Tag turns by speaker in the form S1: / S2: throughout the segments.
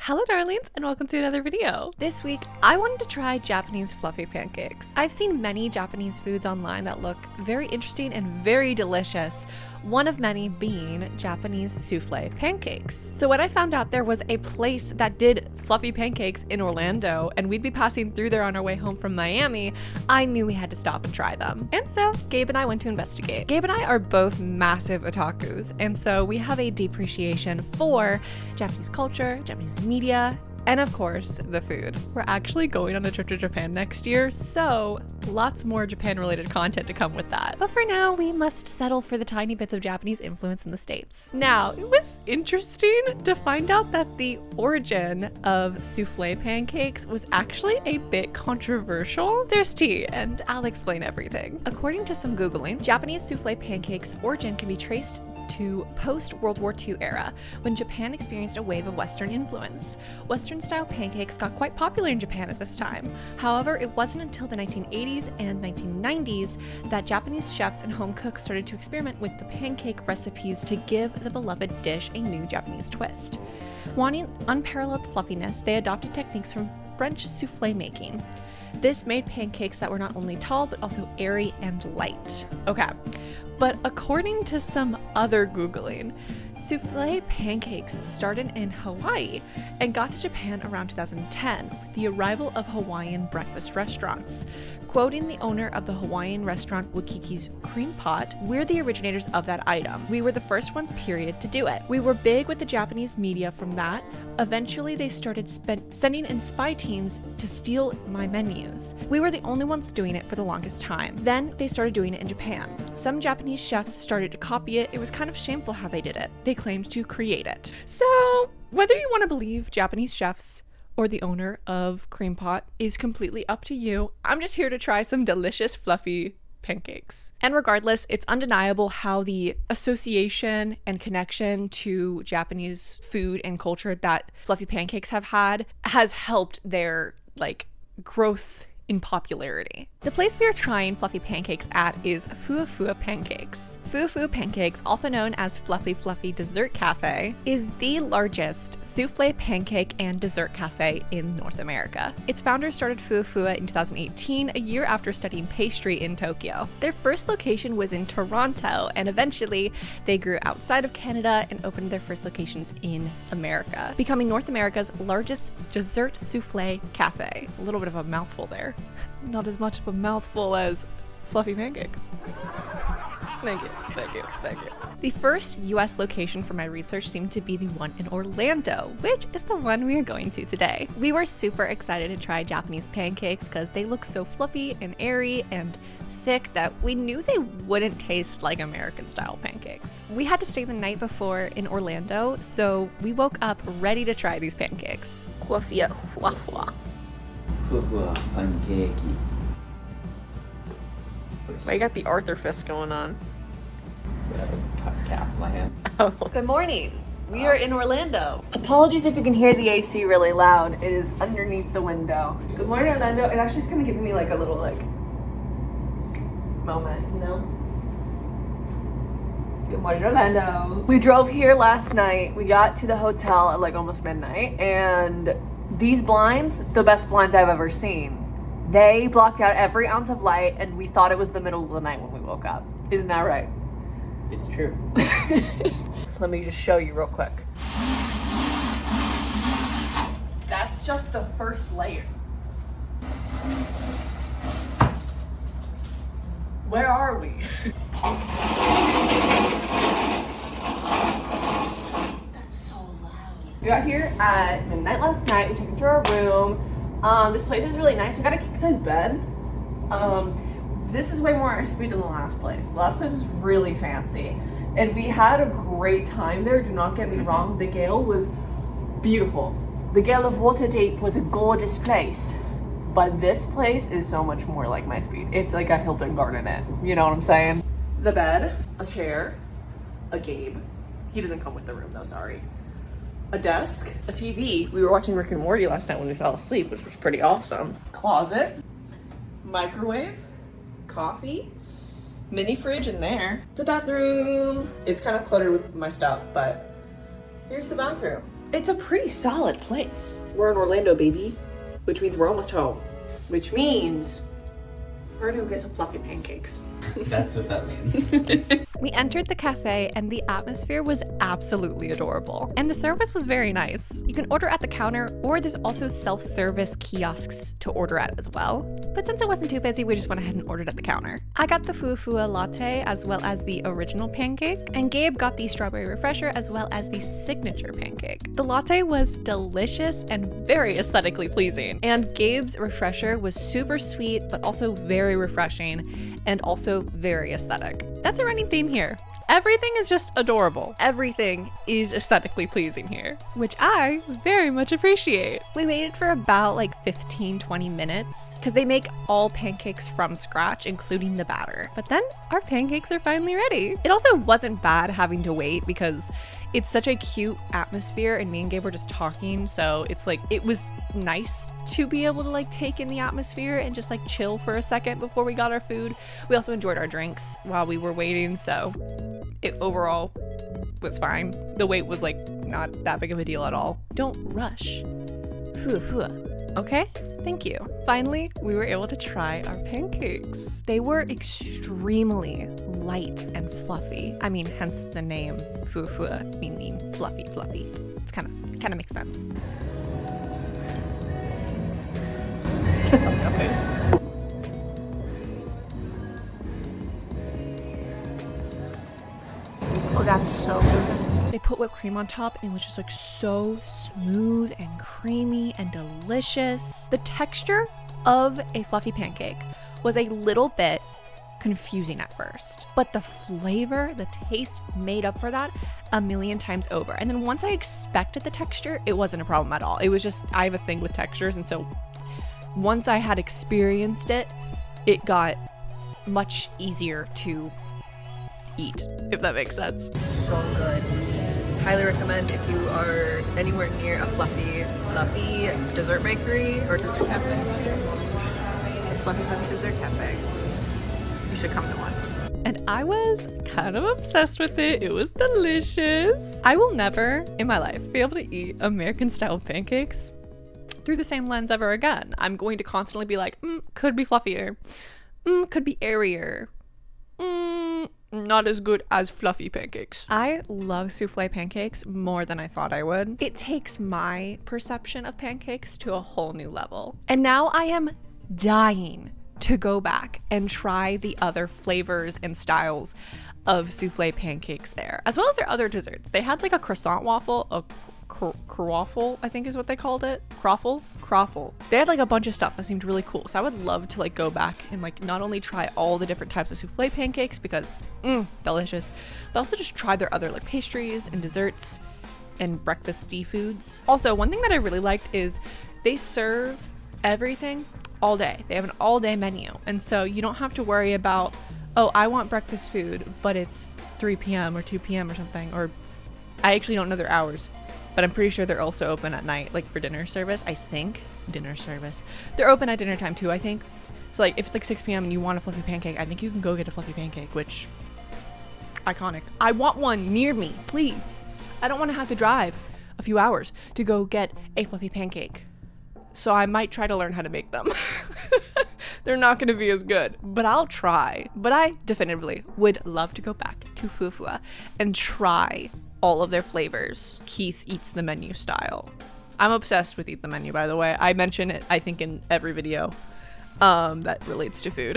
S1: Hello darlings and welcome to another video. This week I wanted to try Japanese fluffy pancakes. I've seen many Japanese foods online that look very interesting and very delicious, one of many being Japanese souffle pancakes. So when I found out there was a place that did fluffy pancakes in Orlando and we'd be passing through there on our way home from Miami, I knew we had to stop and try them. And so Gabe and I went to investigate. Gabe and I are both massive otakus, and so we have a deep appreciation for Japanese culture, Japanese media, and of course, the food. We're actually going on a trip to Japan next year, so lots more Japan-related content to come with that. But for now, we must settle for the tiny bits of Japanese influence in the States. Now, it was interesting to find out that the origin of souffle pancakes was actually a bit controversial. There's tea, and I'll explain everything. According to some Googling, Japanese souffle pancakes' origin can be traced to post-World War II era, when Japan experienced a wave of Western influence. Western-style pancakes got quite popular in Japan at this time. However, it wasn't until the 1980s and 1990s that Japanese chefs and home cooks started to experiment with the pancake recipes to give the beloved dish a new Japanese twist. Wanting unparalleled fluffiness, they adopted techniques from French souffle making. This made pancakes that were not only tall, but also airy and light. Okay. But according to some other Googling, souffle pancakes started in Hawaii and got to Japan around 2010 with the arrival of Hawaiian breakfast restaurants. Quoting the owner of the Hawaiian restaurant Wakiki's Cream Pot, "We're the originators of that item. We were the first ones, period, to do it. We were big with the Japanese media from that. Eventually, they started sending in spy teams to steal my menus. We were the only ones doing it for the longest time. Then they started doing it in Japan. Some Japanese chefs started to copy it. It was kind of shameful how they did it. They claimed to create it." So, whether you want to believe Japanese chefs or the owner of Cream Pot is completely up to you. I'm just here to try some delicious fluffy pancakes. And regardless, it's undeniable how the association and connection to Japanese food and culture that fluffy pancakes have had has helped their growth in popularity. The place we are trying fluffy pancakes at is Fuwa Fuwa Pancakes. Fuwa Fuwa Pancakes, also known as Fluffy Fluffy Dessert Cafe, is the largest souffle pancake and dessert cafe in North America. Its founders started Fuwa Fuwa in 2018, a year after studying pastry in Tokyo. Their first location was in Toronto, and eventually they grew outside of Canada and opened their first locations in America, becoming North America's largest dessert souffle cafe. A little bit of a mouthful there. Not as much of a mouthful as fluffy pancakes. Thank you, thank you, thank you. The first US location for my research seemed to be the one in Orlando, which is the one we are going to today. We were super excited to try Japanese pancakes because they look so fluffy and airy and thick that we knew they wouldn't taste like American style pancakes. We had to stay the night before in Orlando, so we woke up ready to try these pancakes. Fuwa Fuwa.
S2: Fuwa Fuwa Pancake.
S1: I got the Arthur fist going on.
S2: Cap in my hand.
S1: Oh. Good morning. We are in Orlando. Apologies if you can hear the AC really loud. It is underneath the window. Good morning, Orlando. It actually is kind of giving me like a little moment, you know? Good morning, Orlando. We drove here last night. We got to the hotel at almost midnight, and these blinds, the best blinds I've ever seen. They blocked out every ounce of light, and we thought it was the middle of the night when we woke up. Isn't that right?
S2: It's true.
S1: Let me just show you real quick. That's just the first layer. Where are we? That's so loud. We got here at midnight last night. We checked into our room. This place is really nice. We got a king-size bed. This is way more our speed than the last place. The last place was really fancy. And we had a great time there, do not get me wrong. The gale was beautiful. The Gale of Waterdeep was a gorgeous place. But this place is so much more like my speed. It's like a Hilton Garden Inn. You know what I'm saying? The bed, a chair, a Gabe. He doesn't come with the room though, sorry. A desk, a TV. We were watching Rick and Morty last night when we fell asleep, which was pretty awesome. Closet, microwave, coffee, mini fridge in there. The bathroom. It's kind of cluttered with my stuff, but here's the bathroom. It's a pretty solid place. We're in Orlando, baby, which means we're almost home, which means we're gonna go get some fluffy pancakes.
S2: That's what that means.
S1: We entered the cafe and the atmosphere was absolutely adorable. And the service was very nice. You can order at the counter, or there's also self-service kiosks to order at as well. But since it wasn't too busy, we just went ahead and ordered at the counter. I got the Fuwa Fuwa latte as well as the original pancake, and Gabe got the strawberry refresher as well as the signature pancake. The latte was delicious and very aesthetically pleasing. And Gabe's refresher was super sweet, but also very refreshing and also very aesthetic. That's a running theme here. Everything is just adorable. Everything is aesthetically pleasing here, which I very much appreciate. We waited for about like 15-20 minutes because they make all pancakes from scratch, including the batter. But then our pancakes are finally ready. It also wasn't bad having to wait because it's such a cute atmosphere and me and Gabe were just talking, so it's like it was nice to be able to like take in the atmosphere and just like chill for a second before we got our food. We also enjoyed our drinks while we were waiting, so it overall was fine. The wait was like not that big of a deal at all. Don't rush. Fuwa fuwa. Okay? Thank you. Finally, we were able to try our pancakes. They were extremely light and fluffy. I mean, hence the name Fuwa Fuwa, meaning fluffy fluffy. It's kind of makes sense.
S3: Oh, that's so good.
S1: They put whipped cream on top and it was just like so smooth and creamy and delicious. The texture of a fluffy pancake was a little bit confusing at first, but the flavor, the taste made up for that a million times over. And then once I expected the texture, it wasn't a problem at all. It was just, I have a thing with textures, and so once I had experienced it, it got much easier to eat, if that makes sense.
S3: So good. Highly recommend if you are anywhere near a fluffy dessert bakery or dessert cafe. A fluffy dessert cafe. You should come to one.
S1: And I was kind of obsessed with it. It was delicious. I will never in my life be able to eat American style pancakes through the same lens ever again. I'm going to constantly be like, could be fluffier. Could be airier. Not as good as fluffy pancakes. I love souffle pancakes more than I thought I would. It takes my perception of pancakes to a whole new level. And now I am dying to go back and try the other flavors and styles of souffle pancakes there, as well as their other desserts. They had like a croissant waffle, a croffle, I think is what they called it. Croffle. They had like a bunch of stuff that seemed really cool. So I would love to like go back and like not only try all the different types of souffle pancakes because delicious, but also just try their other like pastries and desserts and breakfasty foods. Also, one thing that I really liked is they serve everything all day. They have an all day menu. And so you don't have to worry about, oh, I want breakfast food, but it's 3 p.m. or 2 p.m. or something, or I actually don't know their hours. But I'm pretty sure they're also open at night, like for dinner service, I think. Dinner service. They're open at dinner time too, I think. So like if it's like 6 p.m. and you want a fluffy pancake, I think you can go get a fluffy pancake, which, iconic. I want one near me, please. I don't want to have to drive a few hours to go get a fluffy pancake. So I might try to learn how to make them. They're not going to be as good, but I'll try. But I definitively would love to go back to Fuwa Fuwa and try all of their flavors. Keith eats the menu style. I'm obsessed with Eat the Menu, by the way. I mention it, I think, in every video that relates to food.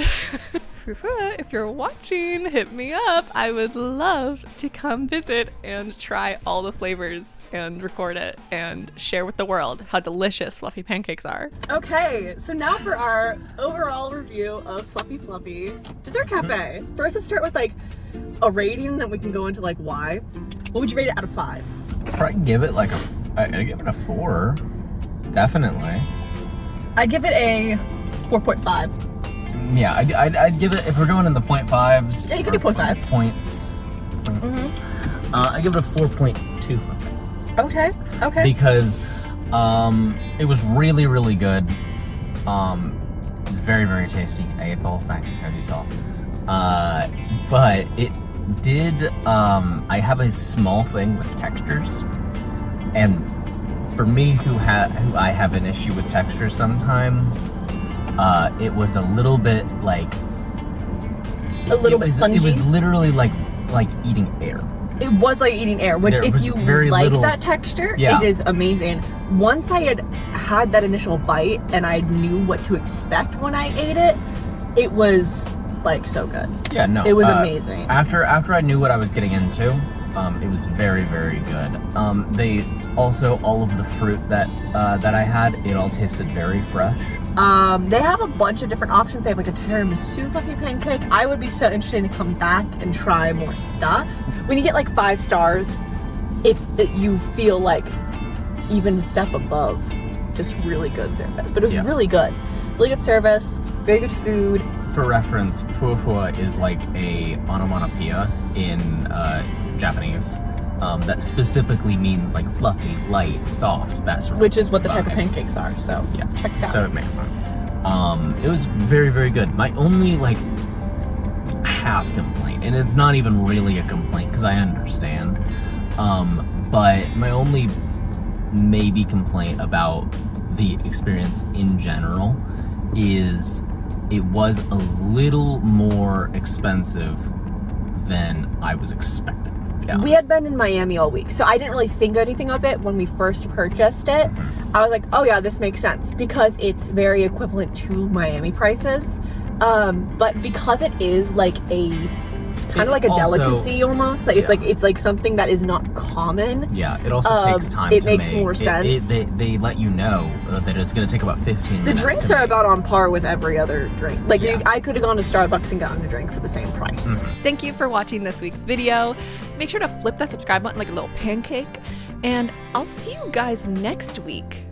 S1: Fuwa, if you're watching, hit me up. I would love to come visit and try all the flavors and record it and share with the world how delicious fluffy pancakes are.
S3: Okay, so now for our overall review of Fluffy Dessert Cafe. First, let's start with like a rating, then we can go into like why. What would you rate it out of 5?
S2: I'd probably give it like I'd give it a 4. Definitely.
S3: I'd give it a 4.5.
S2: Yeah, I'd give it, if we're going in the 0.5s.
S3: Yeah, you can do 0.5s.
S2: Points. I'd give it a 4.25.
S3: Okay.
S2: Because it was really, really good. It was very, very tasty. I ate the whole thing, as you saw. But it did, I have a small thing with textures. And for me, who I have an issue with texture sometimes, it was a little bit like
S4: spongy.
S2: It was literally like eating air.
S4: It was like eating air, which if you like that texture, it is amazing. Once I had that initial bite and I knew what to expect when I ate it, it was like so good.
S2: Yeah, no.
S4: It was amazing.
S2: After I knew what I was getting into, it was very, very good. They also, all of the fruit that I had, it all tasted very fresh.
S4: They have a bunch of different options. They have like a tiramisu fluffy pancake. I would be so interested to come back and try more stuff. When you get like 5 stars, you feel like even a step above just really good service. But it was really good. Really good service, very good food.
S2: For reference, Fuwa Fuwa is like a onomatopoeia in Japanese that specifically means like fluffy, light, soft, that sort of
S4: Which is what the
S2: vibe.
S4: type of pancakes are, so
S2: yeah,
S4: checks out.
S2: So it makes sense. It was very, very good. My only like half complaint, and it's not even really a complaint because I understand, but my only maybe complaint about the experience in general is it was a little more expensive than I was expecting. Yeah.
S4: We had been in Miami all week, so I didn't really think anything of it when we first purchased it. I was like, oh yeah, this makes sense because it's very equivalent to Miami prices. But because it is like a kind of like a delicacy almost, like it's like something that is not common.
S2: Yeah, it also takes time.
S4: It makes more sense.
S2: They let you know that it's going to take about 15 minutes.
S4: The drinks are about on par with every other drink. Like I could have gone to Starbucks and gotten a drink for the same price.
S1: Thank you for watching this week's video. Make sure to flip that subscribe button like a little pancake. And I'll see you guys next week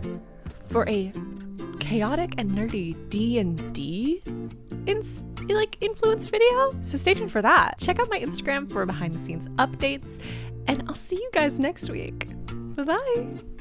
S1: for a chaotic and nerdy D&D influenced video. So stay tuned for that. Check out my Instagram for behind the scenes updates. And I'll see you guys next week. Bye-bye.